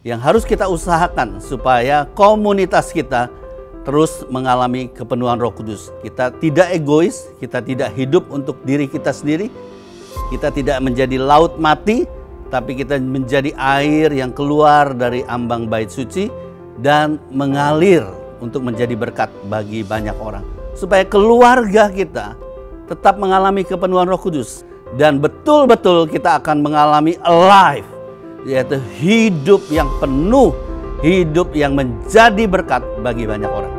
yang harus kita usahakan supaya komunitas kita terus mengalami kepenuhan Roh Kudus. Kita tidak egois, kita tidak hidup untuk diri kita sendiri, kita tidak menjadi laut mati, tapi kita menjadi air yang keluar dari ambang bait suci dan mengalir untuk menjadi berkat bagi banyak orang. Supaya keluarga kita tetap mengalami kepenuhan Roh Kudus dan betul-betul kita akan mengalami alive, yaitu hidup yang penuh, hidup yang menjadi berkat bagi banyak orang.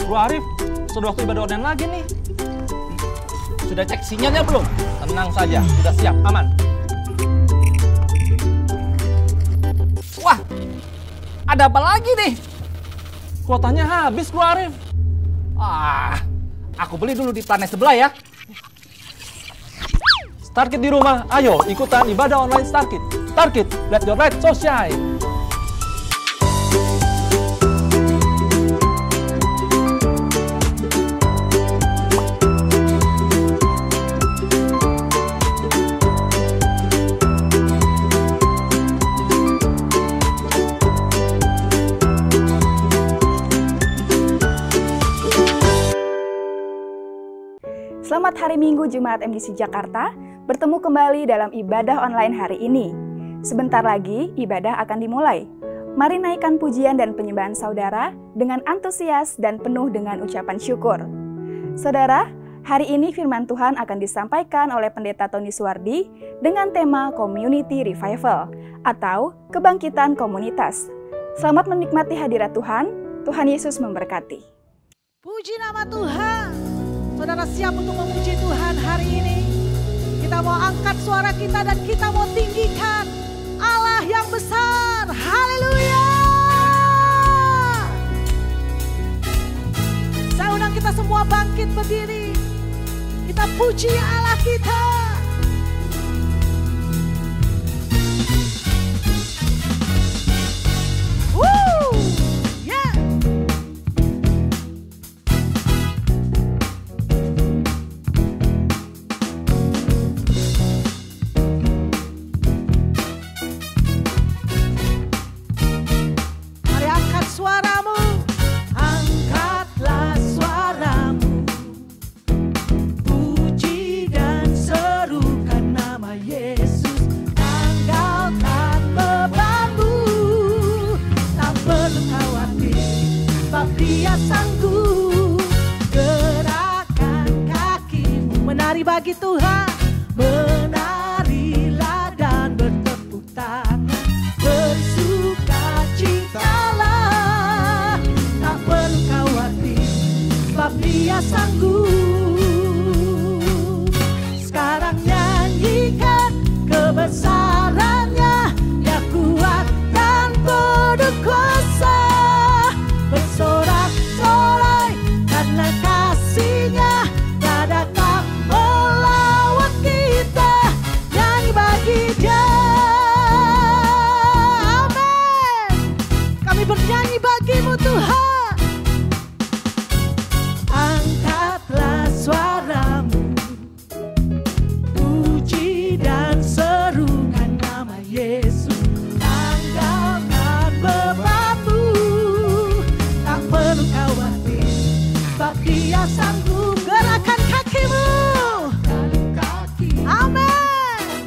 Bro Arif, sudah waktu ibadah online lagi nih. Sudah cek sinyalnya belum? Tenang saja, sudah siap, aman. Wah, ada apa lagi nih? Kuotanya habis, Bro Arif. Aku beli dulu di planet sebelah ya. Starkit di rumah, ayo ikutan ibadah online Starkit. Starkit, let your light so shine. Selamat hari Minggu Jemaat MGC Jakarta, bertemu kembali dalam ibadah online hari ini. Sebentar lagi ibadah akan dimulai. Mari naikkan pujian dan penyembahan saudara dengan antusias dan penuh dengan ucapan syukur. Saudara, hari ini firman Tuhan akan disampaikan oleh Pendeta Tony Suwardi dengan tema Community Revival atau Kebangkitan Komunitas. Selamat menikmati hadirat Tuhan, Tuhan Yesus memberkati. Puji nama Tuhan. Saudara siap untuk memuji Tuhan hari ini? Kita mau angkat suara kita dan kita mau tinggikan Allah yang besar. Haleluya! Saya undang kita semua bangkit berdiri. Kita puji Allah kita. bagi Tuhan. Menarilah dan bertepuk tangan, bersukacitalah. Tak perlu khawatir, sebab Dia sanggup. Sekarang nyanyikan kebesarannya, Dia kuat dan penuh kuasa. Bersorak-sorai karena kasih-Nya, tak datang melawat kita. Nyanyi bagi Dia. Amin. Kami bernyanyi bagimu Tuhan. Angkatlah suaramu, puji dan serukan nama Yesus. Tanggalkan bebanmu, tak perlu khawatir, sebab Dia sanggup. Gerakan kakimu, amin.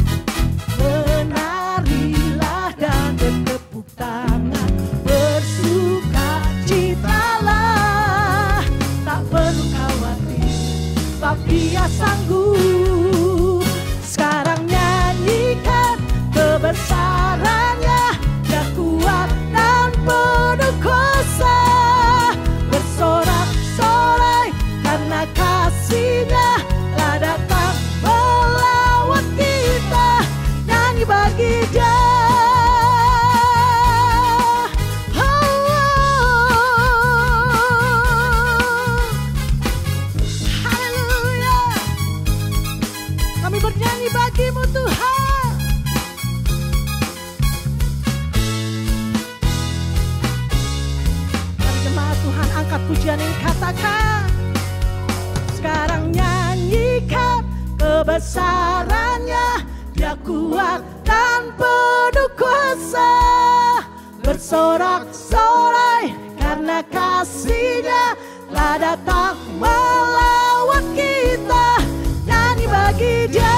Menarilah dan bertepuk tangan, bersukacitalah. Tak perlu khawatir, sebab Dia sanggup. Sekarang nyanyikan kebesarannya, Dia kuat dan penuh kuasa. Bersorak-sorai karena kasih-Nya, telah datang melawat kita. Nyanyi bagi Dia. Haleluya. Kami bernyanyi bagimu Tuhan. Mari jemaat Tuhan angkat pujian ini, katakan. Sekarang nyanyikan kebesarannya, Dia kuat dan penuh kuasa. Bersorak-sorai karena kasih-Nya, telah datang melawat kita. Nyanyi bagi Dia.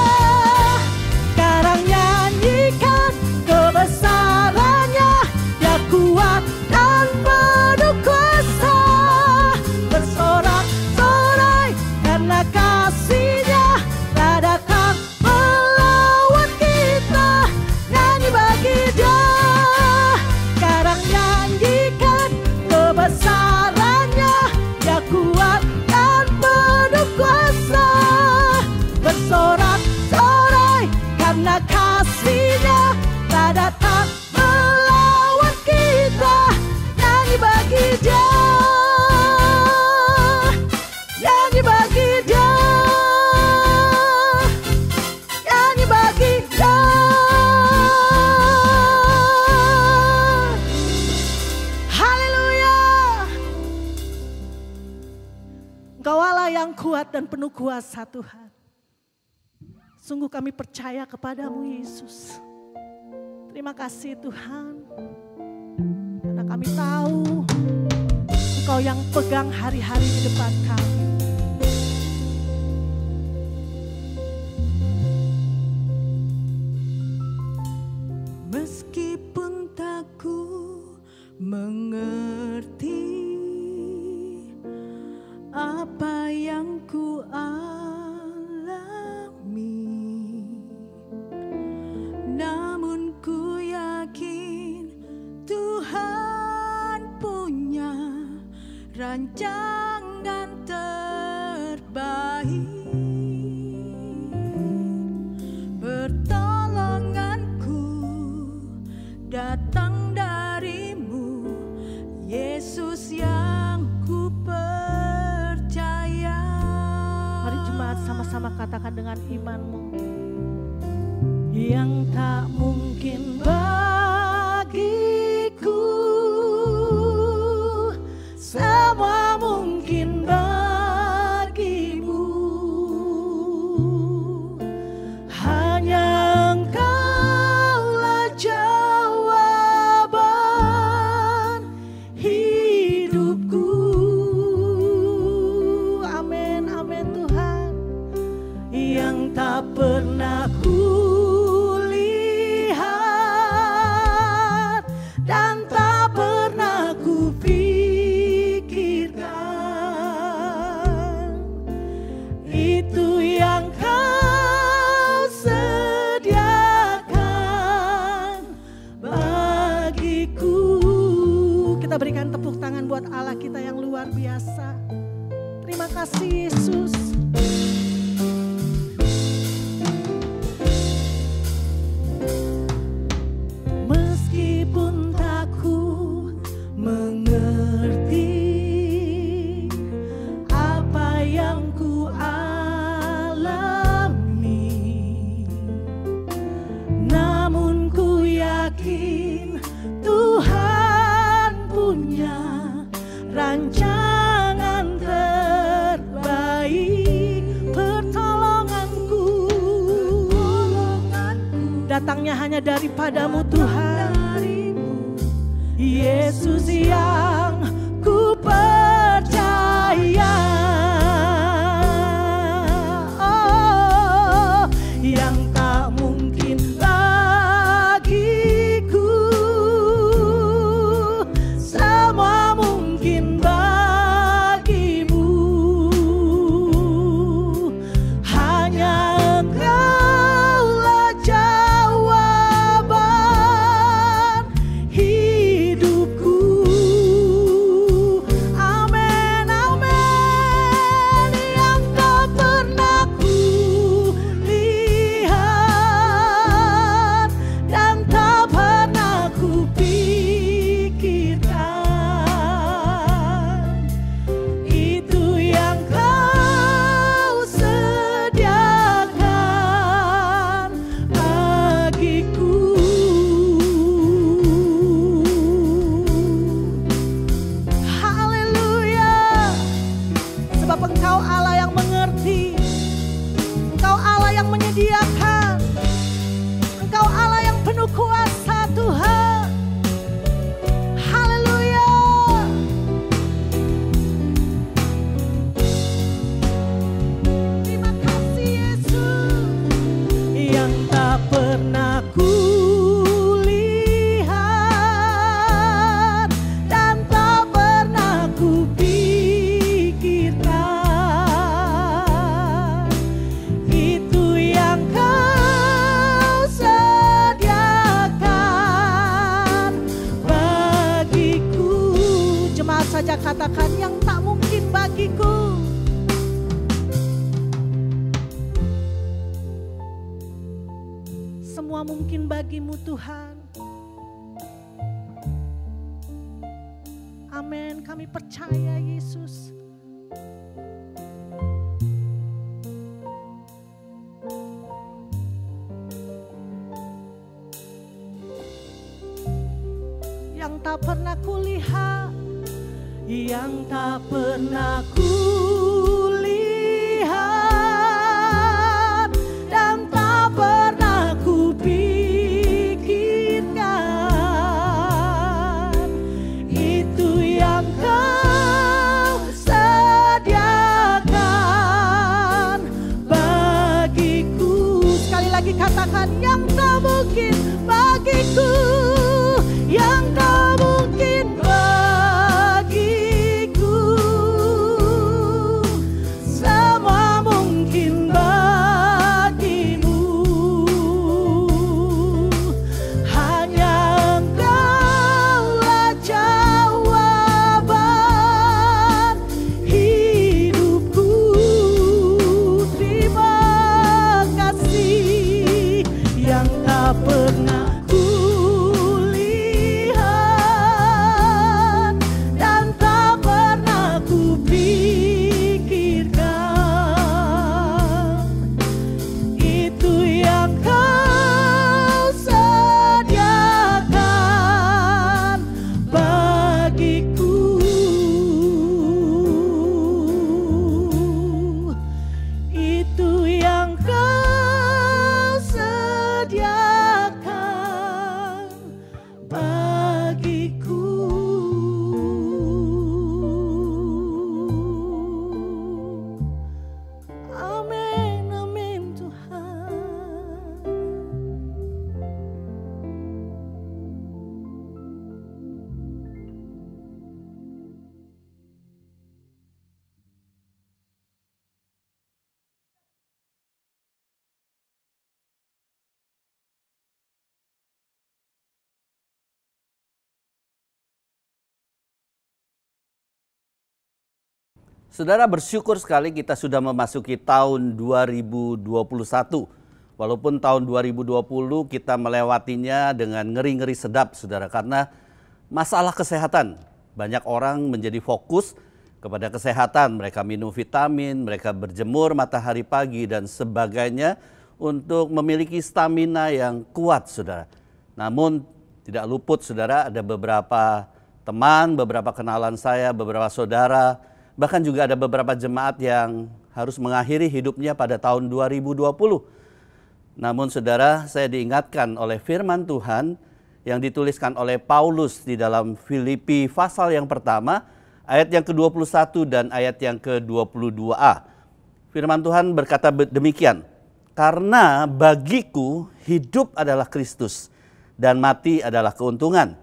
Sekarang nyanyikan kebesarannya, Dia kuat dan penuh kuasa. Bersorak-sorai karena kasih-Nya, telah datang melawat kita. Nyanyi bagi Dia. Sekarang nyanyikan kebesarannya, Dia kuat dan penuh kuasa. Bersorak-sorai karena kasih-Nya, telah datang melawat kita. Nyanyi bagi Dia. Nyanyi bagi Dia. Nyanyi bagi Dia. Haleluya. Engkau Allah yang kuat dan penuh kuasa Tuhan. Sungguh kami percaya kepadamu Yesus. Terima kasih Tuhan. Karena kami tahu Engkau yang pegang hari-hari di depan kami. Meskipun tak ku mengerti apa yang ku alami, namun ku yakin Tuhan punya rancangan terbaik. Pertolonganku datang darimu, Yesus yang ku percaya. Mari jemaat sama-sama katakan dengan imanmu. Yang tak mungkin bagiku, semua mungkin bagimu. Hanya Engkaulah jawaban hidupku. Amin, amin Tuhan. Yang tak pernah kulihat berikan tepuk tangan buat Allah kita yang luar biasa. Terima kasih Yesus. Meskipun takut mengerti apa yang ku alami, namun ku yakin Tuhan punya rancangan terbaik. Pertolonganku datangnya hanya daripadamu Tuhan. Yesus yang ku percaya, oh, yang tak mungkin bagiku, semua mungkin bagimu. Hanya Engkaulah jawaban hidupku. Amin, amin. Yang tak pernah ku lihat dan tak pernah ku pikirkan, itu yang Kau sediakan bagiku. Haleluya. Sebab Engkau Allah yang mengerti, Engkau Allah yang menyediakan, Engkau Allah yang penuh kuasa Tuhan. Haleluya. Terima kasih Yesus. Yang tak pernah ku lihat dan tak pernah ku pikirkan, itu yang Kau sediakan bagiku. Jemaat saja katakan, yang tak mungkin bagiku. Semua mungkin bagimu Tuhan. Amin, kami percaya Yesus. Yang tak pernah kulihat, yang tak pernah kulihat dan tak pernah ku pikirkan, itu yang Kau sediakan bagiku. Sekali lagi katakan, yang tak mungkin bagiku, yang tak mungkin bagiku, semua Saudara, bersyukur sekali kita sudah memasuki tahun 2021. Walaupun tahun 2020 kita melewatinya dengan ngeri-ngeri sedap, saudara, karena masalah kesehatan. Banyak orang menjadi fokus kepada kesehatan, mereka minum vitamin, mereka berjemur matahari pagi dan sebagainya untuk memiliki stamina yang kuat, saudara. Namun tidak luput, saudara, ada beberapa teman, beberapa kenalan saya, beberapa saudara, bahkan juga ada beberapa jemaat yang harus mengakhiri hidupnya pada tahun 2020. Namun saudara, saya diingatkan oleh firman Tuhan yang dituliskan oleh Paulus di dalam Filipi pasal yang pertama, ayat yang ke-21 dan ayat yang ke-22a. Firman Tuhan berkata demikian, "Karena bagiku hidup adalah Kristus dan mati adalah keuntungan.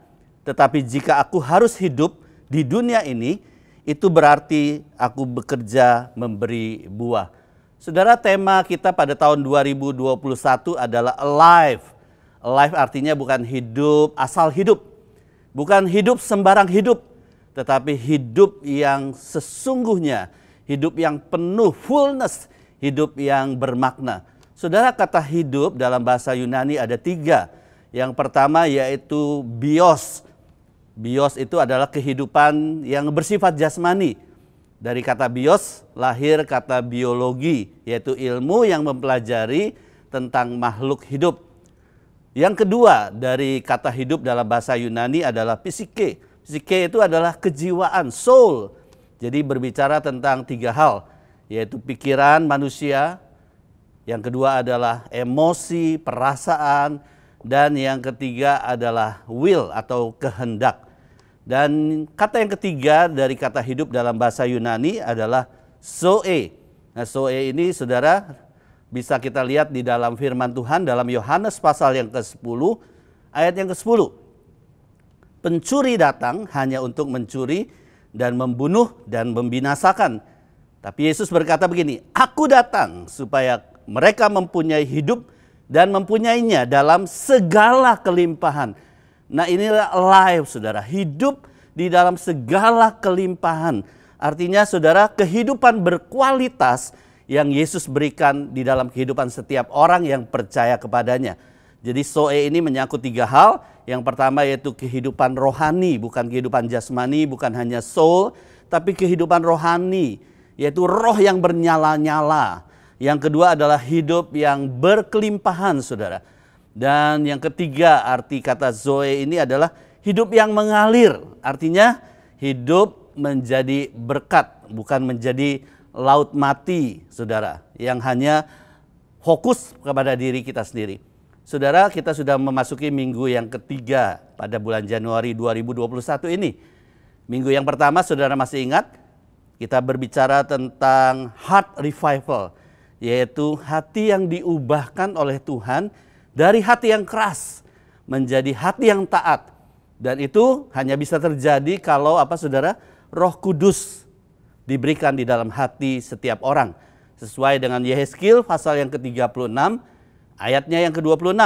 Tetapi jika aku harus hidup di dunia ini, itu berarti aku bekerja memberi buah." Saudara, tema kita pada tahun 2021 adalah alive. Alive artinya bukan hidup asal hidup, bukan hidup sembarang hidup, tetapi hidup yang sesungguhnya, hidup yang penuh fullness, hidup yang bermakna. Saudara, kata hidup dalam bahasa Yunani ada 3. Yang pertama yaitu bios. Bios itu adalah kehidupan yang bersifat jasmani. Dari kata bios lahir kata biologi, yaitu ilmu yang mempelajari tentang makhluk hidup. Yang kedua dari kata hidup dalam bahasa Yunani adalah psike. Psike itu adalah kejiwaan, soul. Jadi berbicara tentang 3 hal, yaitu pikiran manusia, yang kedua adalah emosi, perasaan, dan yang ketiga adalah will atau kehendak. Dan kata yang ketiga dari kata hidup dalam bahasa Yunani adalah zoe. Nah, zoe ini saudara bisa kita lihat di dalam firman Tuhan dalam Yohanes pasal yang ke-10 ayat yang ke-10. "Pencuri datang hanya untuk mencuri dan membunuh dan membinasakan. Tapi Yesus berkata begini, aku datang supaya mereka mempunyai hidup dan mempunyainya dalam segala kelimpahan." Nah, inilah life, saudara, hidup di dalam segala kelimpahan. Artinya saudara, kehidupan berkualitas yang Yesus berikan di dalam kehidupan setiap orang yang percaya kepadanya. Jadi zoe ini menyangkut 3 hal. Yang pertama yaitu kehidupan rohani, bukan kehidupan jasmani, bukan hanya soul, tapi kehidupan rohani, yaitu roh yang bernyala-nyala. Yang kedua adalah hidup yang berkelimpahan, saudara. Dan yang ketiga arti kata zoe ini adalah hidup yang mengalir. Artinya hidup menjadi berkat, bukan menjadi laut mati, saudara, yang hanya fokus kepada diri kita sendiri. Saudara, kita sudah memasuki minggu yang ketiga pada bulan Januari 2021 ini. Minggu yang pertama, saudara masih ingat, kita berbicara tentang heart revival, yaitu hati yang diubahkan oleh Tuhan dari hati yang keras menjadi hati yang taat. Dan itu hanya bisa terjadi kalau saudara? Roh Kudus diberikan di dalam hati setiap orang. Sesuai dengan Yehezkiel pasal yang ke-36 ayatnya yang ke-26.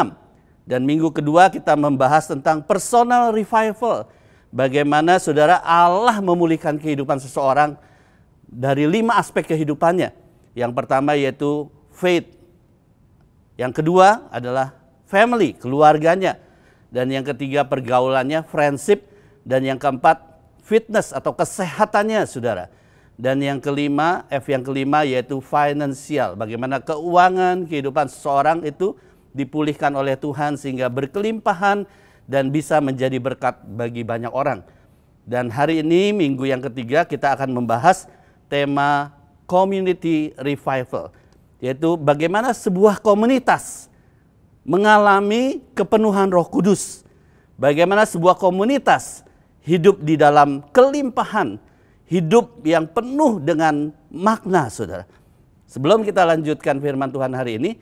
Dan minggu kedua kita membahas tentang personal revival. Bagaimana saudara Allah memulihkan kehidupan seseorang dari 5 aspek kehidupannya. Yang pertama yaitu faith. Yang kedua adalah family, keluarganya. Dan yang ketiga pergaulannya, friendship. Dan yang keempat fitness atau kesehatannya, saudara. Dan yang kelima, F yang kelima yaitu financial. Bagaimana keuangan kehidupan seseorang itu dipulihkan oleh Tuhan sehingga berkelimpahan dan bisa menjadi berkat bagi banyak orang. Dan hari ini minggu yang ketiga kita akan membahas tema community revival. Yaitu bagaimana sebuah komunitas mengalami kepenuhan Roh Kudus. Bagaimana sebuah komunitas hidup di dalam kelimpahan, hidup yang penuh dengan makna, saudara. Sebelum kita lanjutkan firman Tuhan hari ini,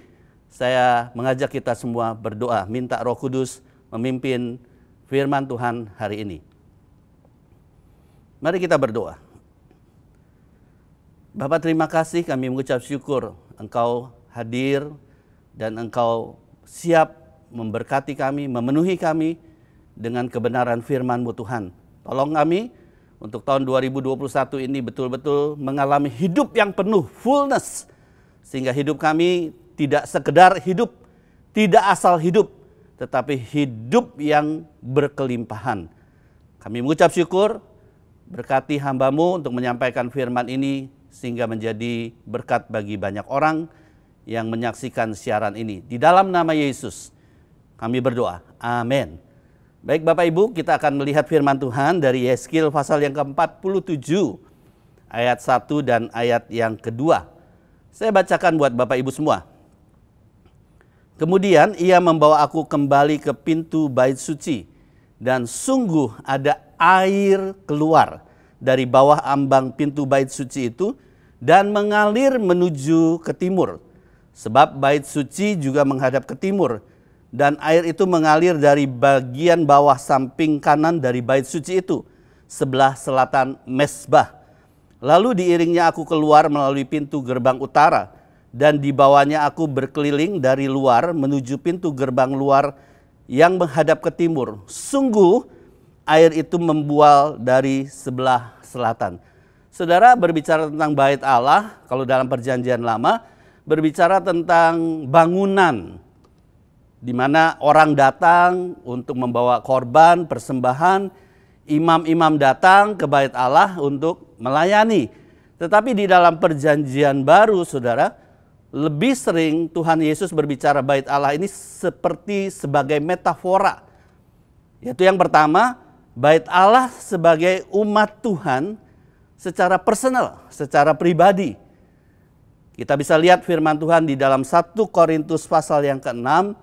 saya mengajak kita semua berdoa, minta Roh Kudus memimpin firman Tuhan hari ini. Mari kita berdoa. Bapa, terima kasih, kami mengucap syukur Engkau hadir dan Engkau siap memberkati kami, memenuhi kami dengan kebenaran firman-Mu Tuhan. Tolong kami untuk tahun 2021 ini betul-betul mengalami hidup yang penuh, fullness. Sehingga hidup kami tidak sekedar hidup, tidak asal hidup, tetapi hidup yang berkelimpahan. Kami mengucap syukur, berkati hamba-Mu untuk menyampaikan firman ini sehingga menjadi berkat bagi banyak orang yang menyaksikan siaran ini. Di dalam nama Yesus kami berdoa. Amin. Baik Bapak Ibu, kita akan melihat firman Tuhan dari Yeskil pasal yang ke-47 ayat 1 dan ayat yang kedua. Saya bacakan buat Bapak Ibu semua. Kemudian ia membawa aku kembali ke pintu bait suci, dan sungguh ada air keluar dari bawah ambang pintu bait suci itu dan mengalir menuju ke timur. Sebab bait suci juga menghadap ke timur, dan air itu mengalir dari bagian bawah samping kanan dari bait suci itu, sebelah selatan mezbah. Lalu diiringnya aku keluar melalui pintu gerbang utara, dan dibawanya aku berkeliling dari luar menuju pintu gerbang luar yang menghadap ke timur. Sungguh air itu membual dari sebelah selatan. Saudara, berbicara tentang bait Allah, kalau dalam perjanjian lama, berbicara tentang bangunan, di mana orang datang untuk membawa korban, persembahan, imam-imam datang ke bait Allah untuk melayani. Tetapi di dalam perjanjian baru, saudara, lebih sering Tuhan Yesus berbicara bait Allah ini seperti sebagai metafora. Yaitu yang pertama, bait Allah sebagai umat Tuhan secara personal, secara pribadi. Kita bisa lihat firman Tuhan di dalam 1 Korintus pasal yang ke-6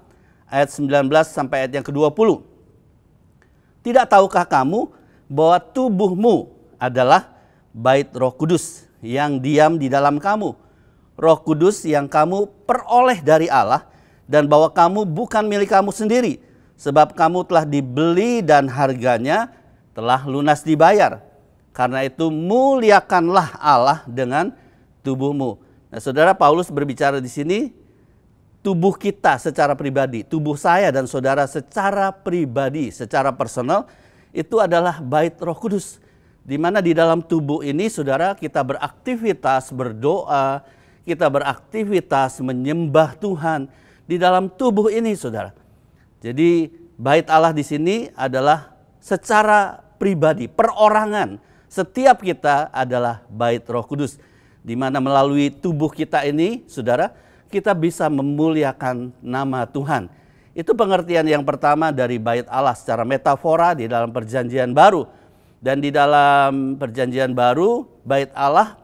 ayat 19 sampai ayat yang ke-20. Tidak tahukah kamu bahwa tubuhmu adalah bait Roh Kudus yang diam di dalam kamu, Roh Kudus yang kamu peroleh dari Allah, dan bahwa kamu bukan milik kamu sendiri, sebab kamu telah dibeli dan harganya telah lunas dibayar. Karena itu muliakanlah Allah dengan tubuhmu. Nah, saudara, Paulus berbicara di sini tubuh kita secara pribadi, tubuh saya dan saudara secara pribadi, secara personal, itu adalah bait Roh Kudus. Di mana di dalam tubuh ini, saudara, kita beraktivitas, berdoa, kita beraktivitas menyembah Tuhan di dalam tubuh ini, saudara. Jadi bait Allah di sini adalah secara pribadi, perorangan. Setiap kita adalah bait Roh Kudus, di mana melalui tubuh kita ini, saudara, kita bisa memuliakan nama Tuhan. Itu pengertian yang pertama dari bait Allah secara metafora di dalam perjanjian baru. Dan di dalam perjanjian baru, bait Allah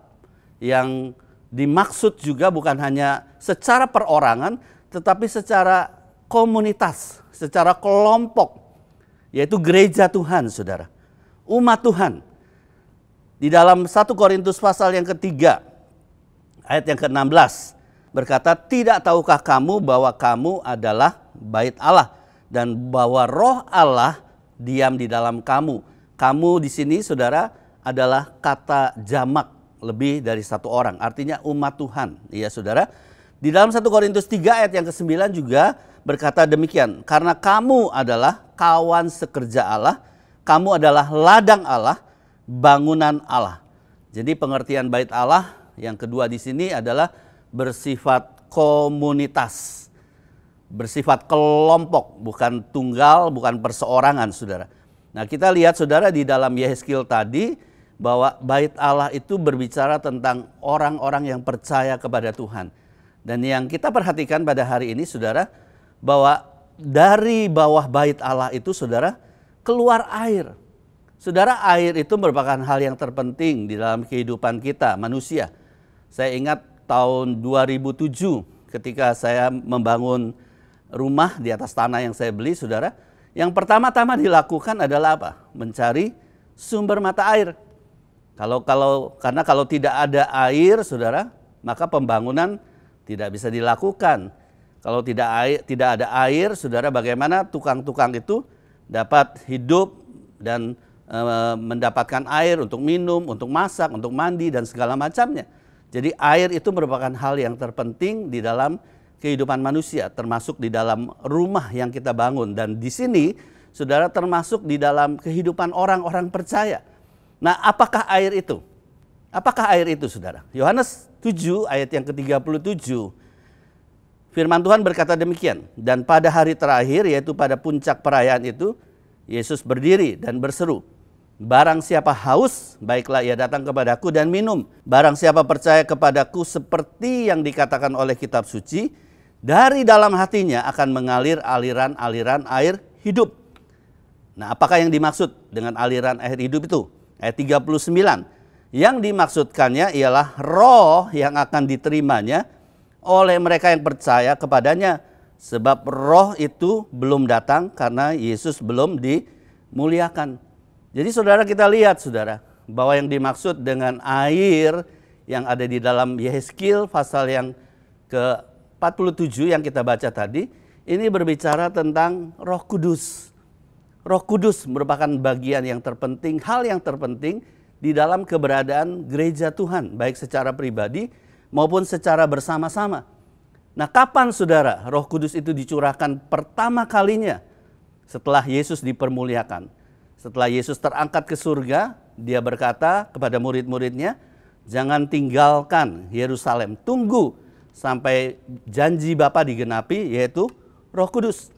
yang dimaksud juga bukan hanya secara perorangan, tetapi secara komunitas, secara kelompok, yaitu gereja Tuhan, saudara. Umat Tuhan. Di dalam 1 Korintus pasal yang ketiga, ayat yang ke-16, berkata, tidak tahukah kamu bahwa kamu adalah bait Allah, dan bahwa Roh Allah diam di dalam kamu. Kamu di sini, saudara, adalah kata jamak, lebih dari satu orang, artinya umat Tuhan, ya saudara. Di dalam 1 Korintus 3 ayat yang ke-9 juga berkata demikian, karena kamu adalah kawan sekerja Allah, kamu adalah ladang Allah, bangunan Allah. Jadi pengertian bait Allah yang kedua di sini adalah bersifat komunitas, bersifat kelompok, bukan tunggal, bukan perseorangan, saudara. Nah, kita lihat, saudara, di dalam Yeskil tadi, bahwa bait Allah itu berbicara tentang orang-orang yang percaya kepada Tuhan. Dan yang kita perhatikan pada hari ini, saudara, bahwa dari bawah bait Allah itu, saudara, keluar air. Saudara, air itu merupakan hal yang terpenting di dalam kehidupan kita, manusia. Saya ingat tahun 2007 ketika saya membangun rumah di atas tanah yang saya beli, saudara. Yang pertama-tama dilakukan adalah apa? Mencari sumber mata air. Karena kalau tidak ada air, saudara, maka pembangunan tidak bisa dilakukan. Kalau tidak ada air, saudara, bagaimana tukang-tukang itu dapat hidup dan mendapatkan air untuk minum, untuk masak, untuk mandi, dan segala macamnya. Jadi air itu merupakan hal yang terpenting di dalam kehidupan manusia, termasuk di dalam rumah yang kita bangun. Dan di sini, saudara, termasuk di dalam kehidupan orang-orang percaya. Nah, apakah air itu? Apakah air itu, saudara? Yohanes 7 ayat yang ke-37. Firman Tuhan berkata demikian. Dan pada hari terakhir, yaitu pada puncak perayaan itu, Yesus berdiri dan berseru, barang siapa haus, baiklah ia datang kepadaku dan minum. Barang siapa percaya kepadaku seperti yang dikatakan oleh kitab suci, dari dalam hatinya akan mengalir aliran-aliran air hidup. Nah, apakah yang dimaksud dengan aliran air hidup itu? Ayat 39. Yang dimaksudkannya ialah roh yang akan diterimanya oleh mereka yang percaya kepadanya. Sebab roh itu belum datang karena Yesus belum dimuliakan. Jadi saudara, kita lihat saudara, bahwa yang dimaksud dengan air yang ada di dalam Yehezkiel pasal yang ke-47 yang kita baca tadi, ini berbicara tentang Roh Kudus. Roh Kudus merupakan bagian yang terpenting, hal yang terpenting di dalam keberadaan gereja Tuhan, baik secara pribadi maupun secara bersama-sama. Nah, kapan saudara Roh Kudus itu dicurahkan pertama kalinya? Setelah Yesus dipermuliakan. Setelah Yesus terangkat ke surga, dia berkata kepada murid-muridnya, jangan tinggalkan Yerusalem, tunggu sampai janji Bapa digenapi, yaitu Roh Kudus.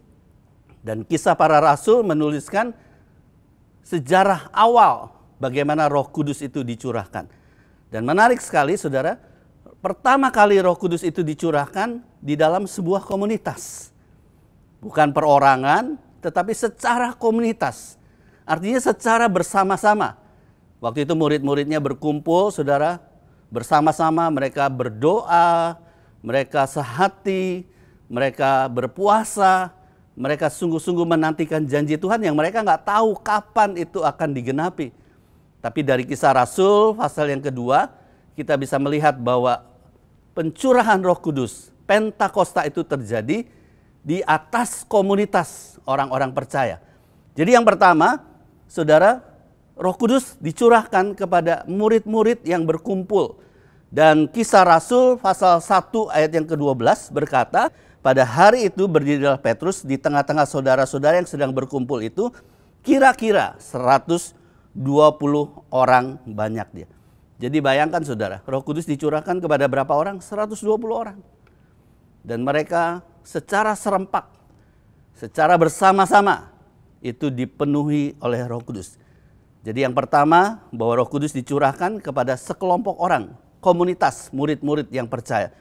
Dan Kisah Para Rasul menuliskan sejarah awal bagaimana Roh Kudus itu dicurahkan. Dan menarik sekali saudara, pertama kali Roh Kudus itu dicurahkan di dalam sebuah komunitas. Bukan perorangan, tetapi secara komunitas. Artinya secara bersama-sama. Waktu itu murid-muridnya berkumpul, saudara, bersama-sama mereka berdoa, mereka sehati, mereka berpuasa, mereka sungguh-sungguh menantikan janji Tuhan yang mereka nggak tahu kapan itu akan digenapi. Tapi dari Kisah Rasul pasal yang kedua, kita bisa melihat bahwa pencurahan Roh Kudus, Pentakosta itu terjadi di atas komunitas orang-orang percaya. Jadi yang pertama, saudara, Roh Kudus dicurahkan kepada murid-murid yang berkumpul. Dan Kisah Rasul pasal 1 ayat yang ke-12 berkata, pada hari itu berdirilah Petrus di tengah-tengah saudara-saudara yang sedang berkumpul itu, kira-kira 120 orang banyak dia. Jadi bayangkan saudara, Roh Kudus dicurahkan kepada berapa orang? 120 orang. Dan mereka secara serempak, secara bersama-sama itu dipenuhi oleh Roh Kudus. Jadi yang pertama, bahwa Roh Kudus dicurahkan kepada sekelompok orang, komunitas murid-murid yang percaya.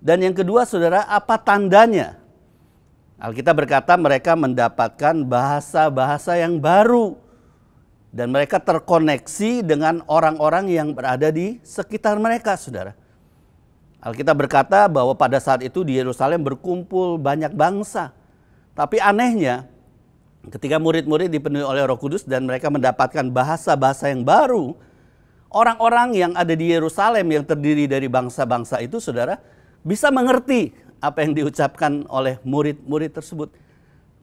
Dan yang kedua saudara, apa tandanya? Alkitab berkata mereka mendapatkan bahasa-bahasa yang baru. Dan mereka terkoneksi dengan orang-orang yang berada di sekitar mereka, saudara. Alkitab berkata bahwa pada saat itu di Yerusalem berkumpul banyak bangsa. Tapi anehnya, ketika murid-murid dipenuhi oleh Roh Kudus dan mereka mendapatkan bahasa-bahasa yang baru, orang-orang yang ada di Yerusalem yang terdiri dari bangsa-bangsa itu, saudara, bisa mengerti apa yang diucapkan oleh murid-murid tersebut.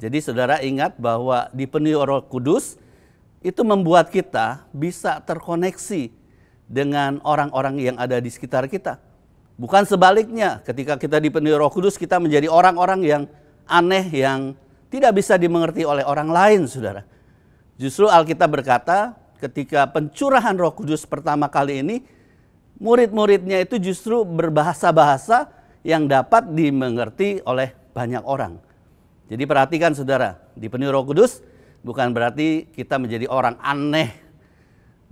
Jadi saudara ingat bahwa dipenuhi Roh Kudus itu membuat kita bisa terkoneksi dengan orang-orang yang ada di sekitar kita. Bukan sebaliknya, ketika kita dipenuhi Roh Kudus kita menjadi orang-orang yang aneh, yang tidak bisa dimengerti oleh orang lain, saudara. Justru Alkitab berkata ketika pencurahan Roh Kudus pertama kali ini, murid-muridnya itu justru berbahasa-bahasa yang dapat dimengerti oleh banyak orang. Jadi perhatikan saudara, dipenuhi Roh Kudus bukan berarti kita menjadi orang aneh.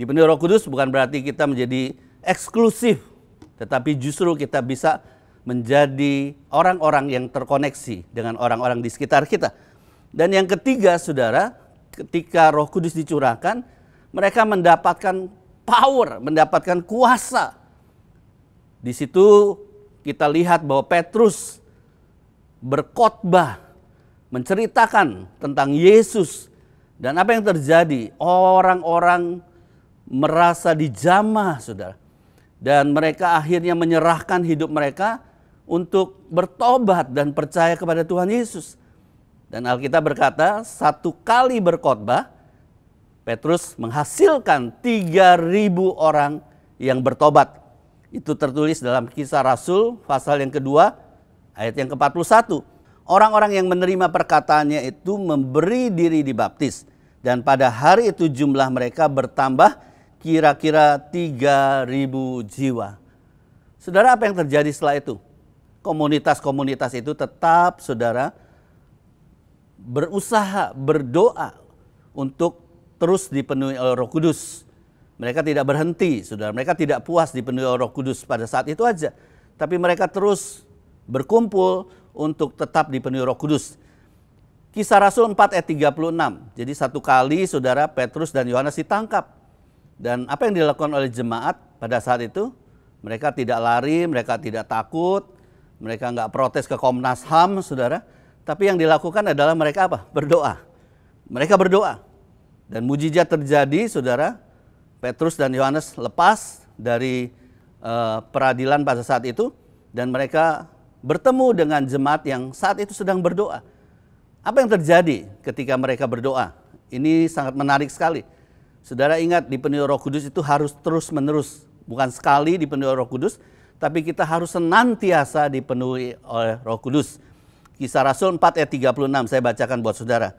Dipenuhi Roh Kudus bukan berarti kita menjadi eksklusif, tetapi justru kita bisa menjadi orang-orang yang terkoneksi dengan orang-orang di sekitar kita. Dan yang ketiga saudara, ketika Roh Kudus dicurahkan, mereka mendapatkan power, mendapatkan kuasa. Di situ kita lihat bahwa Petrus berkhotbah, menceritakan tentang Yesus. Dan apa yang terjadi? Orang-orang merasa dijamah, saudara. Dan mereka akhirnya menyerahkan hidup mereka untuk bertobat dan percaya kepada Tuhan Yesus. Dan Alkitab berkata, satu kali berkhotbah, Petrus menghasilkan 3.000 orang yang bertobat. Itu tertulis dalam Kisah Rasul pasal yang kedua ayat yang ke-41. Orang-orang yang menerima perkataannya itu memberi diri dibaptis. Dan pada hari itu jumlah mereka bertambah kira-kira 3.000 jiwa. Saudara, apa yang terjadi setelah itu? Komunitas-komunitas itu tetap, saudara, berusaha, berdoa untuk terus dipenuhi oleh Roh Kudus. Mereka tidak berhenti, saudara. Mereka tidak puas dipenuhi oleh Roh Kudus pada saat itu aja. Tapi mereka terus berkumpul untuk tetap dipenuhi Roh Kudus. Kisah Rasul 4 ayat 36. Jadi satu kali, saudara, Petrus dan Yohanes ditangkap. Dan apa yang dilakukan oleh jemaat pada saat itu? Mereka tidak lari, mereka tidak takut, mereka nggak protes ke Komnas HAM, saudara. Tapi yang dilakukan adalah mereka apa? Berdoa. Mereka berdoa. Dan mujizat terjadi, saudara. Petrus dan Yohanes lepas dari peradilan pada saat itu. Dan mereka bertemu dengan jemaat yang saat itu sedang berdoa. Apa yang terjadi ketika mereka berdoa? Ini sangat menarik sekali. Saudara ingat, dipenuhi Roh Kudus itu harus terus-menerus. Bukan sekali dipenuhi Roh Kudus, tapi kita harus senantiasa dipenuhi oleh Roh Kudus. Kisah Rasul 4 ayat 36, saya bacakan buat saudara.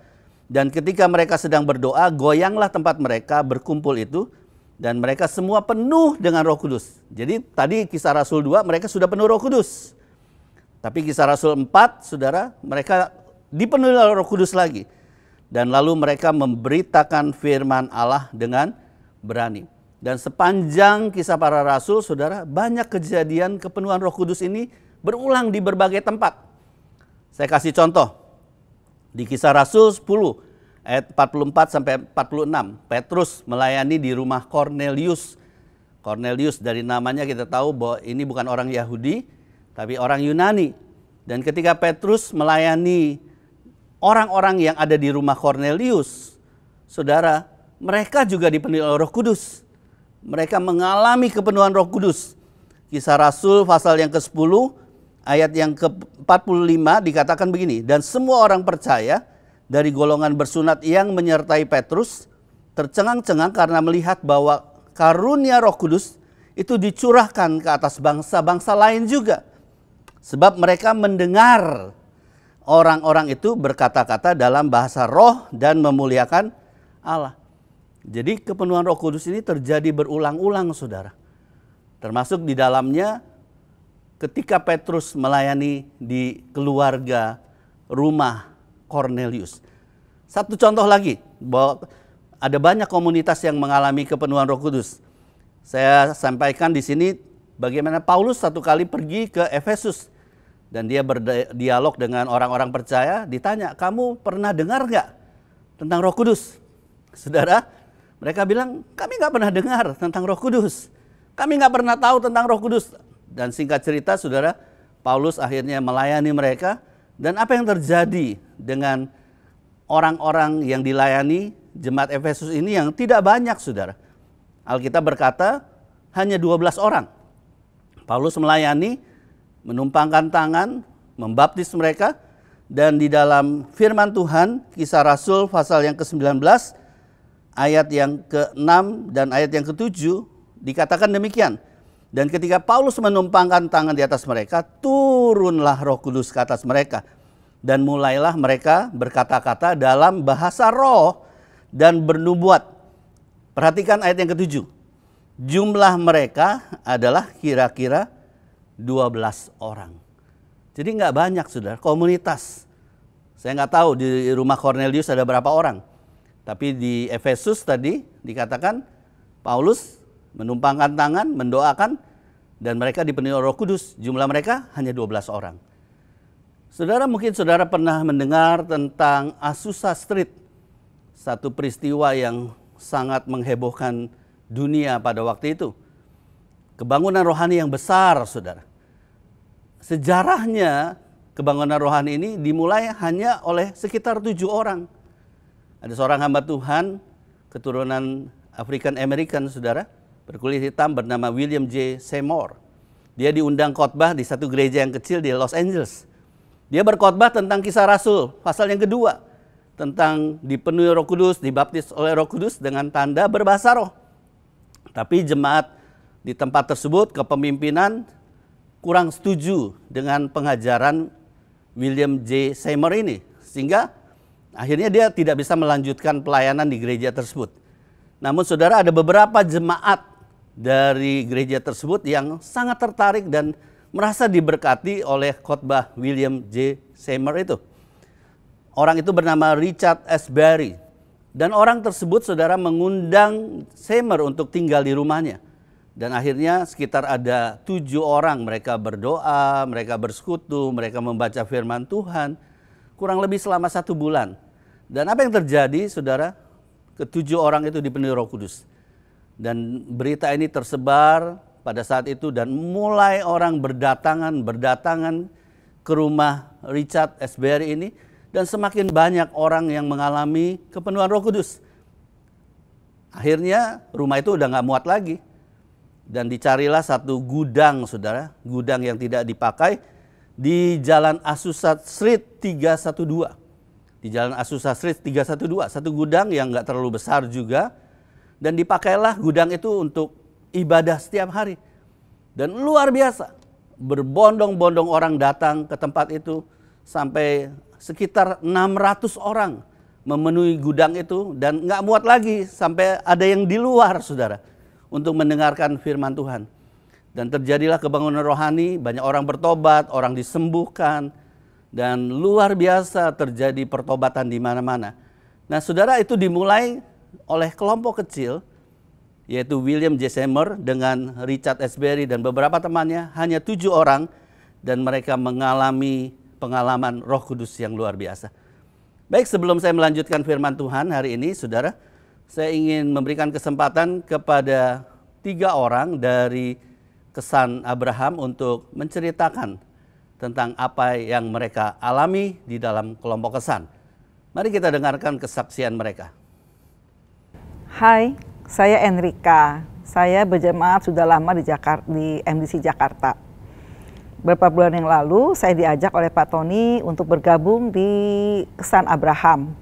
Dan ketika mereka sedang berdoa, goyanglah tempat mereka berkumpul itu, dan mereka semua penuh dengan Roh Kudus. Jadi tadi Kisah Rasul 2, mereka sudah penuh Roh Kudus. Tapi Kisah Rasul 4, saudara, mereka dipenuhi oleh Roh Kudus lagi. Dan lalu mereka memberitakan firman Allah dengan berani. Dan sepanjang Kisah Para Rasul, saudara, banyak kejadian kepenuhan Roh Kudus ini berulang di berbagai tempat. Saya kasih contoh. Di Kisah Rasul 10 ayat 44 sampai 46, Petrus melayani di rumah Kornelius. Kornelius dari namanya kita tahu bahwa ini bukan orang Yahudi, tapi orang Yunani. Dan ketika Petrus melayani orang-orang yang ada di rumah Kornelius, saudara, mereka juga dipenuhi oleh Roh Kudus. Mereka mengalami kepenuhan Roh Kudus. Kisah Rasul pasal yang ke-10 ayat yang ke-45 dikatakan begini. Dan semua orang percaya dari golongan bersunat yang menyertai Petrus tercengang-cengang karena melihat bahwa karunia Roh Kudus itu dicurahkan ke atas bangsa-bangsa lain juga. Sebab mereka mendengar orang-orang itu berkata-kata dalam bahasa roh dan memuliakan Allah. Jadi kepenuhan Roh Kudus ini terjadi berulang-ulang, saudara. Termasuk di dalamnya ketika Petrus melayani di keluarga rumah Kornelius. Satu contoh lagi, bahwa ada banyak komunitas yang mengalami kepenuhan Roh Kudus. Saya sampaikan di sini bagaimana Paulus satu kali pergi ke Efesus. Dan dia berdialog dengan orang-orang percaya, ditanya, kamu pernah dengar nggak tentang Roh Kudus? Saudara, mereka bilang, kami nggak pernah dengar tentang Roh Kudus. Kami nggak pernah tahu tentang Roh Kudus. Dan singkat cerita, saudara, Paulus akhirnya melayani mereka. Dan apa yang terjadi dengan orang-orang yang dilayani jemaat Efesus ini yang tidak banyak, saudara. Alkitab berkata, hanya 12 orang. Paulus melayani, menumpangkan tangan, membaptis mereka, dan di dalam firman Tuhan, Kisah Rasul pasal yang ke-19, ayat yang ke-6 dan ayat yang ke-7, dikatakan demikian. Dan ketika Paulus menumpangkan tangan di atas mereka, turunlah Roh Kudus ke atas mereka. Dan mulailah mereka berkata-kata dalam bahasa roh dan bernubuat. Perhatikan ayat yang ke-7. Jumlah mereka adalah kira-kira 12 orang. Jadi nggak banyak, saudara, komunitas. Saya nggak tahu di rumah Kornelius ada berapa orang. Tapi di Efesus tadi dikatakan Paulus menumpangkan tangan, mendoakan, dan mereka dipenuhi Roh Kudus. Jumlah mereka hanya 12 orang. Saudara, mungkin saudara pernah mendengar tentang Azusa Street. Satu peristiwa yang sangat menghebohkan dunia pada waktu itu. Kebangunan rohani yang besar, saudara. Sejarahnya kebangunan rohani ini dimulai hanya oleh sekitar 7 orang. Ada seorang hamba Tuhan, keturunan African American, saudara, berkulit hitam bernama William J. Seymour. Dia diundang khotbah di satu gereja yang kecil di Los Angeles. Dia berkhotbah tentang Kisah Rasul, pasal yang kedua. Tentang dipenuhi Roh Kudus, dibaptis oleh Roh Kudus dengan tanda berbahasa roh. Tapi jemaat di tempat tersebut, kepemimpinan kurang setuju dengan pengajaran William J. Seymour ini. Sehingga akhirnya dia tidak bisa melanjutkan pelayanan di gereja tersebut. Namun saudara, ada beberapa jemaat dari gereja tersebut yang sangat tertarik dan merasa diberkati oleh khotbah William J. Seymour itu. Orang itu bernama Richard S. Berry. Dan orang tersebut saudara mengundang Seymour untuk tinggal di rumahnya. Dan akhirnya sekitar ada 7 orang, mereka berdoa, mereka bersekutu, mereka membaca firman Tuhan. Kurang lebih selama 1 bulan. Dan apa yang terjadi saudara? Ke-7 orang itu dipenuhi Roh Kudus. Dan berita ini tersebar pada saat itu dan mulai orang berdatangan ke rumah Richard S. Berry ini. Dan semakin banyak orang yang mengalami kepenuhan Roh Kudus. Akhirnya rumah itu udah gak muat lagi. Dan dicarilah satu gudang saudara, gudang yang tidak dipakai di Jalan Azusa Street 312. Di Jalan Azusa Street 312, satu gudang yang gak terlalu besar juga. Dan dipakailah gudang itu untuk ibadah setiap hari. Dan luar biasa, berbondong-bondong orang datang ke tempat itu sampai sekitar 600 orang memenuhi gudang itu dan gak muat lagi sampai ada yang di luar saudara. Untuk mendengarkan firman Tuhan. Dan terjadilah kebangunan rohani, banyak orang bertobat, orang disembuhkan. Dan luar biasa terjadi pertobatan di mana-mana. Nah saudara, itu dimulai oleh kelompok kecil, yaitu William J. Seymour dengan Richard S. Berry dan beberapa temannya, hanya 7 orang. Dan mereka mengalami pengalaman Roh Kudus yang luar biasa. Baik, sebelum saya melanjutkan firman Tuhan hari ini saudara, saya ingin memberikan kesempatan kepada 3 orang dari Kesan Abraham untuk menceritakan tentang apa yang mereka alami di dalam kelompok kesan. Mari kita dengarkan kesaksian mereka. Hai, saya Enrika. Saya berjemaat sudah lama di MDC Jakarta. Beberapa bulan yang lalu saya diajak oleh Pak Tony untuk bergabung di Kesan Abraham.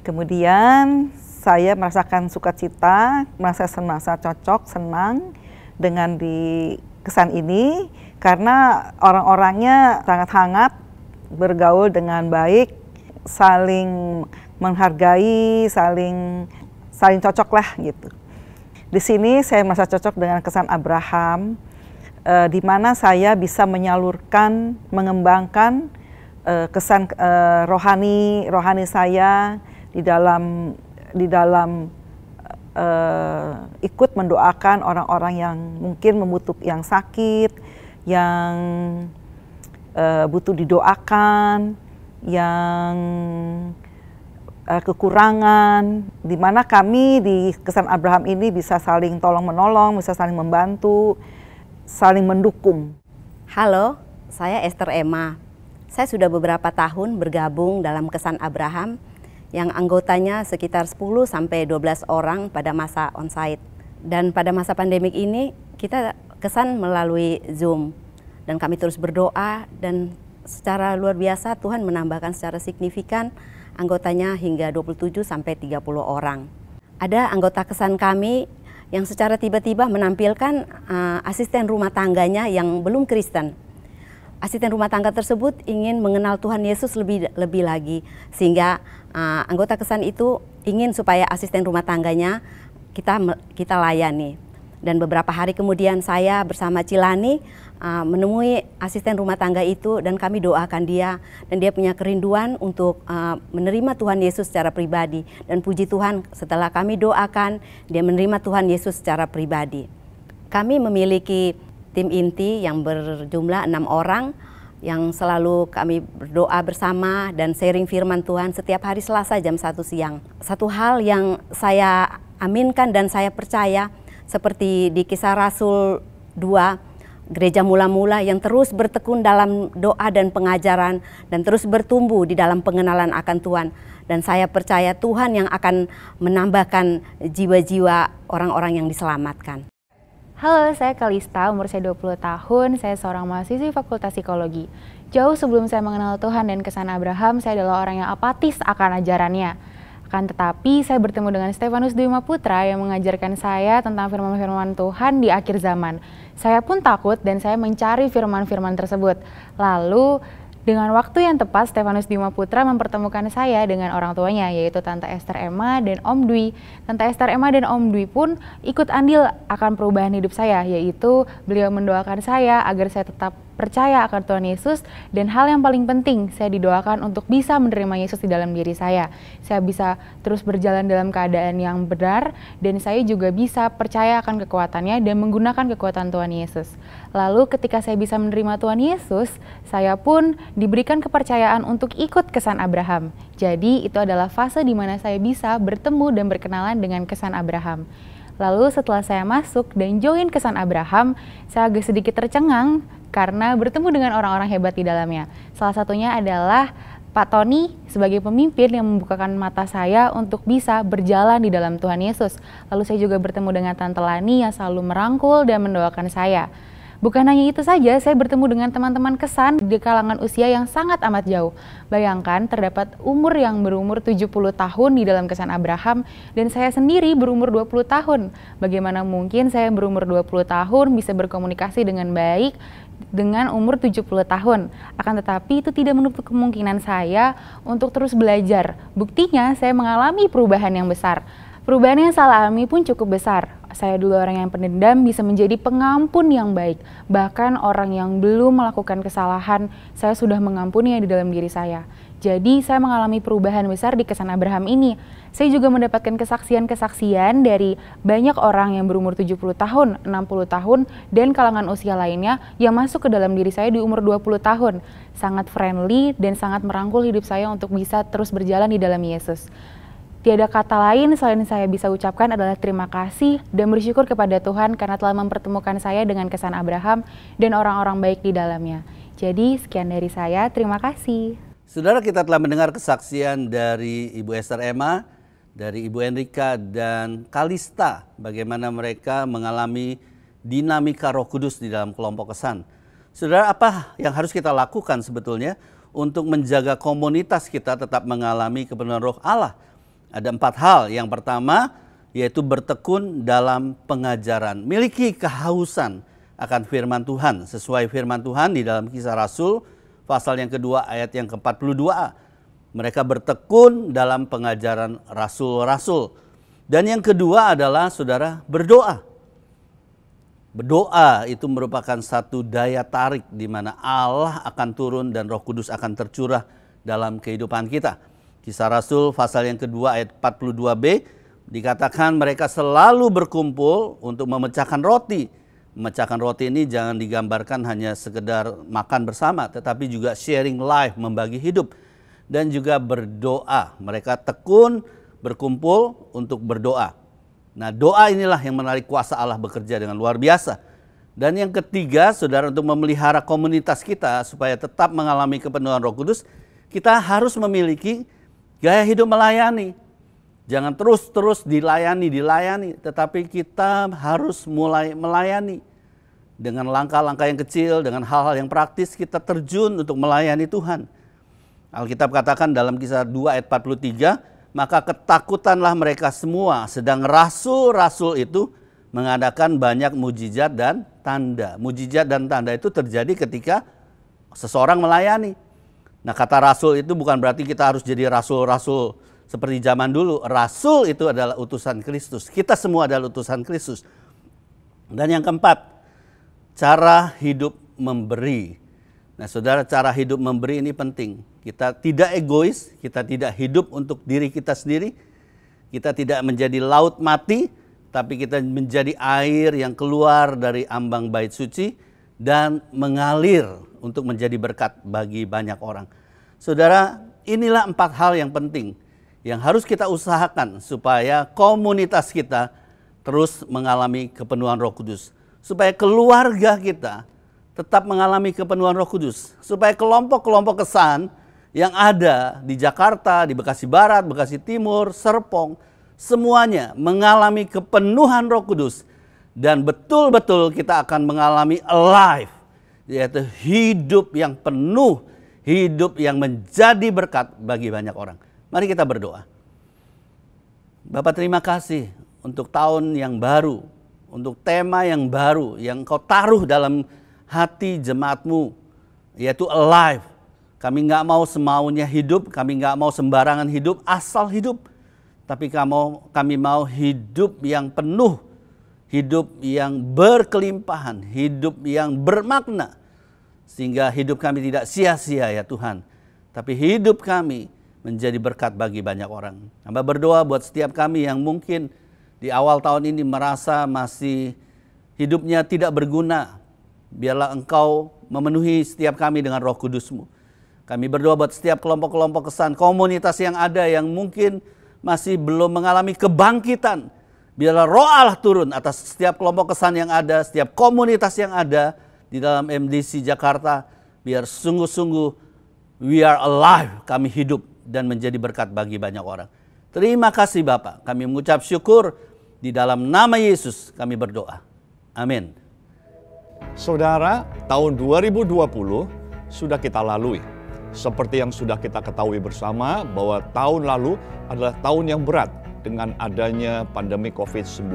Kemudian saya merasakan sukacita, merasa cocok, senang dengan di kesan ini karena orang-orangnya sangat hangat, bergaul dengan baik, saling menghargai, saling cocok lah gitu. Di sini saya merasa cocok dengan Kesan Abraham, di mana saya bisa menyalurkan, mengembangkan kesan rohani saya di dalam ikut mendoakan orang-orang yang mungkin yang sakit, yang butuh didoakan, yang kekurangan, di mana kami di Kesan Abraham ini bisa saling tolong-menolong, bisa saling membantu, saling mendukung. Halo, saya Esther Emma. Saya sudah beberapa tahun bergabung dalam Kesan Abraham yang anggotanya sekitar 10 sampai 12 orang pada masa onsite. Dan pada masa pandemik ini kita kesan melalui Zoom. Dan kami terus berdoa dan secara luar biasa Tuhan menambahkan secara signifikan anggotanya hingga 27 sampai 30 orang. Ada anggota kesan kami yang secara tiba-tiba menampilkan asisten rumah tangganya yang belum Kristen. Asisten rumah tangga tersebut ingin mengenal Tuhan Yesus lebih lagi, sehingga anggota kesan itu ingin supaya asisten rumah tangganya kita layani. Dan beberapa hari kemudian saya bersama Cilani menemui asisten rumah tangga itu dan kami doakan dia, dan dia punya kerinduan untuk menerima Tuhan Yesus secara pribadi. Dan puji Tuhan, setelah kami doakan, dia menerima Tuhan Yesus secara pribadi. Kami memiliki tim inti yang berjumlah 6 orang yang selalu kami berdoa bersama dan sharing firman Tuhan setiap hari Selasa jam 1 siang. Satu hal yang saya aminkan dan saya percaya, seperti di Kisah Rasul 2, gereja mula-mula yang terus bertekun dalam doa dan pengajaran dan terus bertumbuh di dalam pengenalan akan Tuhan. Dan saya percaya Tuhan yang akan menambahkan jiwa-jiwa orang-orang yang diselamatkan. Halo, saya Kalista, umur saya 20 tahun, saya seorang mahasiswi Fakultas Psikologi. Jauh sebelum saya mengenal Tuhan dan Kesan Abraham, saya adalah orang yang apatis akan ajarannya. Akan tetapi, saya bertemu dengan Stefanus Dwi Putra yang mengajarkan saya tentang firman-firman Tuhan di akhir zaman. Saya pun takut dan saya mencari firman-firman tersebut. Lalu, Dengan waktu yang tepat, Stefanus Bima Putra mempertemukan saya dengan orang tuanya, yaitu Tante Esther Emma dan Om Dwi. Tante Esther Emma dan Om Dwi pun ikut andil akan perubahan hidup saya, yaitu beliau mendoakan saya agar saya tetap percaya akan Tuhan Yesus, dan hal yang paling penting, saya didoakan untuk bisa menerima Yesus di dalam diri saya. Saya bisa terus berjalan dalam keadaan yang benar, dan saya juga bisa percaya akan kekuatannya dan menggunakan kekuatan Tuhan Yesus. Lalu ketika saya bisa menerima Tuhan Yesus, saya pun diberikan kepercayaan untuk ikut kesan Abraham. Jadi itu adalah fase di mana saya bisa bertemu dan berkenalan dengan kesan Abraham. Lalu setelah saya masuk dan join kesan Abraham, saya agak sedikit tercengang karena bertemu dengan orang-orang hebat di dalamnya. Salah satunya adalah Pak Tony sebagai pemimpin yang membukakan mata saya untuk bisa berjalan di dalam Tuhan Yesus. Lalu saya juga bertemu dengan Tante Lani yang selalu merangkul dan mendoakan saya. Bukan hanya itu saja, saya bertemu dengan teman-teman kesan di kalangan usia yang sangat amat jauh. Bayangkan terdapat umur yang berumur 70 tahun di dalam kesan Abraham, dan saya sendiri berumur 20 tahun. Bagaimana mungkin saya berumur 20 tahun bisa berkomunikasi dengan baik dengan umur 70 tahun. Akan tetapi itu tidak menutup kemungkinan saya untuk terus belajar. Buktinya saya mengalami perubahan yang besar. Perubahan yang saya alami pun cukup besar. Saya dulu orang yang pendendam bisa menjadi pengampun yang baik. Bahkan orang yang belum melakukan kesalahan, saya sudah mengampuninya di dalam diri saya. Jadi saya mengalami perubahan besar di kesan Abraham ini. Saya juga mendapatkan kesaksian-kesaksian dari banyak orang yang berumur 70 tahun, 60 tahun, dan kalangan usia lainnya yang masuk ke dalam diri saya di umur 20 tahun. Sangat friendly dan sangat merangkul hidup saya untuk bisa terus berjalan di dalam Yesus. Tiada kata lain selain saya bisa ucapkan adalah terima kasih dan bersyukur kepada Tuhan karena telah mempertemukan saya dengan kesan Abraham dan orang-orang baik di dalamnya. Jadi sekian dari saya, terima kasih. Saudara, kita telah mendengar kesaksian dari Ibu Esther Emma, dari Ibu Enrika dan Kalista, bagaimana mereka mengalami dinamika Roh Kudus di dalam kelompok kesan. Saudara, apa yang harus kita lakukan sebetulnya untuk menjaga komunitas kita tetap mengalami kepenuhan Roh Allah? Ada 4 hal. Yang pertama yaitu bertekun dalam pengajaran. Miliki kehausan akan firman Tuhan. Sesuai firman Tuhan di dalam Kisah Rasul pasal yang kedua ayat yang ke-42a. Mereka bertekun dalam pengajaran rasul-rasul. Dan yang kedua adalah saudara berdoa. Berdoa itu merupakan satu daya tarik di mana Allah akan turun dan Roh Kudus akan tercurah dalam kehidupan kita. Kisah Rasul pasal yang kedua ayat 42b dikatakan mereka selalu berkumpul untuk memecahkan roti. Memecahkan roti ini jangan digambarkan hanya sekedar makan bersama, tetapi juga sharing life, membagi hidup. Dan juga berdoa. Mereka tekun berkumpul untuk berdoa. Nah, doa inilah yang menarik kuasa Allah bekerja dengan luar biasa. Dan yang ketiga, saudara, untuk memelihara komunitas kita supaya tetap mengalami kepenuhan Roh Kudus, kita harus memiliki gaya hidup melayani. Jangan terus-terus dilayani, tetapi kita harus mulai melayani. Dengan langkah-langkah yang kecil, dengan hal-hal yang praktis, kita terjun untuk melayani Tuhan. Alkitab katakan dalam Kisah 2 ayat 43, maka ketakutanlah mereka semua, sedang rasul-rasul itu mengadakan banyak mujizat dan tanda. Mujizat dan tanda itu terjadi ketika seseorang melayani. Nah, kata rasul itu bukan berarti kita harus jadi rasul-rasul seperti zaman dulu. Rasul itu adalah utusan Kristus. Kita semua adalah utusan Kristus. Dan yang keempat, cara hidup memberi. Nah, saudara, cara hidup memberi ini penting. Kita tidak egois, kita tidak hidup untuk diri kita sendiri. Kita tidak menjadi laut mati, tapi kita menjadi air yang keluar dari ambang bait suci dan mengalir untuk menjadi berkat bagi banyak orang. Saudara, inilah 4 hal yang penting yang harus kita usahakan supaya komunitas kita terus mengalami kepenuhan Roh Kudus. Supaya keluarga kita tetap mengalami kepenuhan Roh Kudus. Supaya kelompok-kelompok kesan yang ada di Jakarta, di Bekasi Barat, Bekasi Timur, Serpong, semuanya mengalami kepenuhan Roh Kudus. Dan betul-betul kita akan mengalami alive, yaitu hidup yang penuh, hidup yang menjadi berkat bagi banyak orang. Mari kita berdoa. Bapak, terima kasih untuk tahun yang baru, untuk tema yang baru yang Kau taruh dalam hati jemaat-Mu, yaitu alive, Kami nggak mau semaunya hidup, kami nggak mau sembarangan hidup, asal hidup. Tapi kami mau hidup yang penuh, hidup yang berkelimpahan, hidup yang bermakna. Sehingga hidup kami tidak sia-sia ya Tuhan. Tapi hidup kami menjadi berkat bagi banyak orang. Hamba berdoa buat setiap kami yang mungkin di awal tahun ini merasa masih hidupnya tidak berguna. Biarlah Engkau memenuhi setiap kami dengan Roh Kudus-Mu. Kami berdoa buat setiap kelompok-kelompok kesan, komunitas yang ada yang mungkin masih belum mengalami kebangkitan. Biarlah Roh Allah turun atas setiap kelompok kesan yang ada, setiap komunitas yang ada di dalam MDC Jakarta. Biar sungguh-sungguh we are alive, kami hidup dan menjadi berkat bagi banyak orang. Terima kasih Bapak, kami mengucap syukur di dalam nama Yesus kami berdoa. Amin. Saudara, tahun 2020 sudah kita lalui. Seperti yang sudah kita ketahui bersama bahwa tahun lalu adalah tahun yang berat dengan adanya pandemi COVID-19.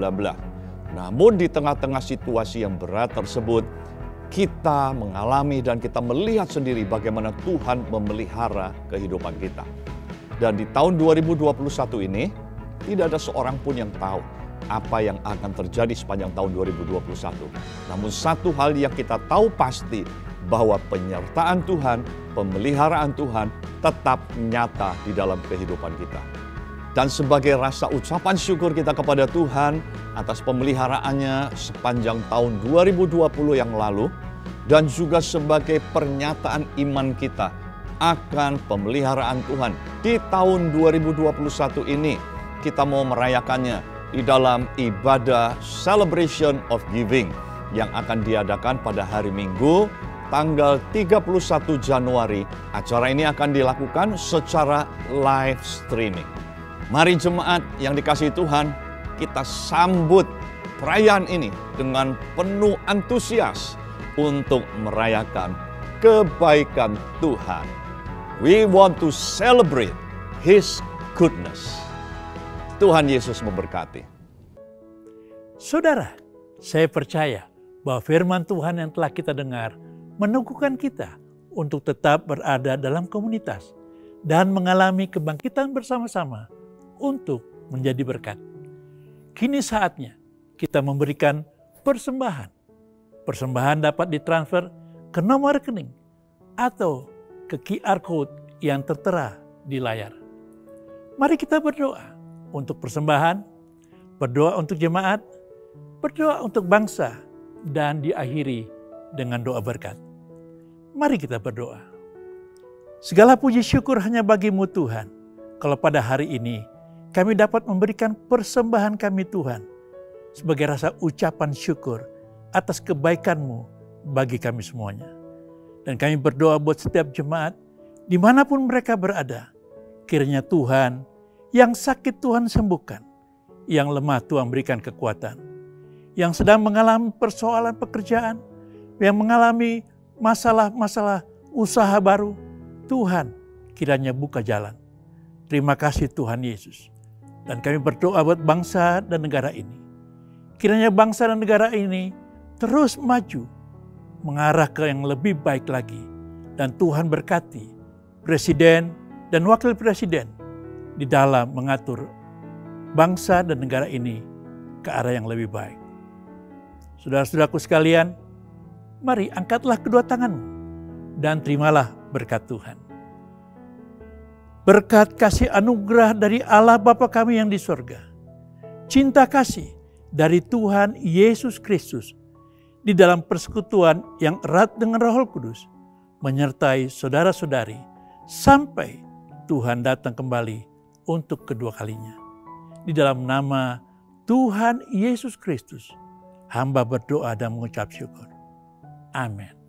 Namun di tengah-tengah situasi yang berat tersebut, kita mengalami dan kita melihat sendiri bagaimana Tuhan memelihara kehidupan kita. Dan di tahun 2021 ini, tidak ada seorang pun yang tahu apa yang akan terjadi sepanjang tahun 2021. Namun satu hal yang kita tahu pasti, bahwa penyertaan Tuhan, pemeliharaan Tuhan tetap nyata di dalam kehidupan kita. Dan sebagai rasa ucapan syukur kita kepada Tuhan atas pemeliharaannya sepanjang tahun 2020 yang lalu, dan juga sebagai pernyataan iman kita akan pemeliharaan Tuhan di tahun 2021 ini, kita mau merayakannya di dalam ibadah Celebration of Giving yang akan diadakan pada hari Minggu, tanggal 31 Januari. Acara ini akan dilakukan secara live streaming. Mari jemaat yang dikasihi Tuhan, kita sambut perayaan ini dengan penuh antusias untuk merayakan kebaikan Tuhan. We want to celebrate His goodness. Tuhan Yesus memberkati. Saudara, saya percaya bahwa firman Tuhan yang telah kita dengar meneguhkan kita untuk tetap berada dalam komunitas dan mengalami kebangkitan bersama-sama untuk menjadi berkat. Kini saatnya kita memberikan persembahan. Persembahan dapat ditransfer ke nomor rekening atau ke QR code yang tertera di layar. Mari kita berdoa untuk persembahan, berdoa untuk jemaat, berdoa untuk bangsa, dan diakhiri dengan doa berkat. Mari kita berdoa. Segala puji syukur hanya bagi-Mu Tuhan. Kalau pada hari ini kami dapat memberikan persembahan kami Tuhan sebagai rasa ucapan syukur atas kebaikan-Mu bagi kami semuanya. Dan kami berdoa buat setiap jemaat dimanapun mereka berada. Kiranya Tuhan yang sakit Tuhan sembuhkan, yang lemah Tuhan berikan kekuatan, yang sedang mengalami persoalan pekerjaan, yang mengalami masalah-masalah usaha baru, Tuhan kiranya buka jalan. Terima kasih Tuhan Yesus. Dan kami berdoa buat bangsa dan negara ini. Kiranya bangsa dan negara ini terus maju, mengarah ke yang lebih baik lagi. Dan Tuhan berkati Presiden dan Wakil Presiden di dalam mengatur bangsa dan negara ini ke arah yang lebih baik. Saudara-saudaraku sekalian, mari angkatlah kedua tanganmu dan terimalah berkat Tuhan. Berkat kasih anugerah dari Allah Bapa kami yang di sorga, cinta kasih dari Tuhan Yesus Kristus di dalam persekutuan yang erat dengan Roh Kudus menyertai saudara-saudari sampai Tuhan datang kembali untuk kedua kalinya. Di dalam nama Tuhan Yesus Kristus, hamba berdoa dan mengucap syukur. Amin.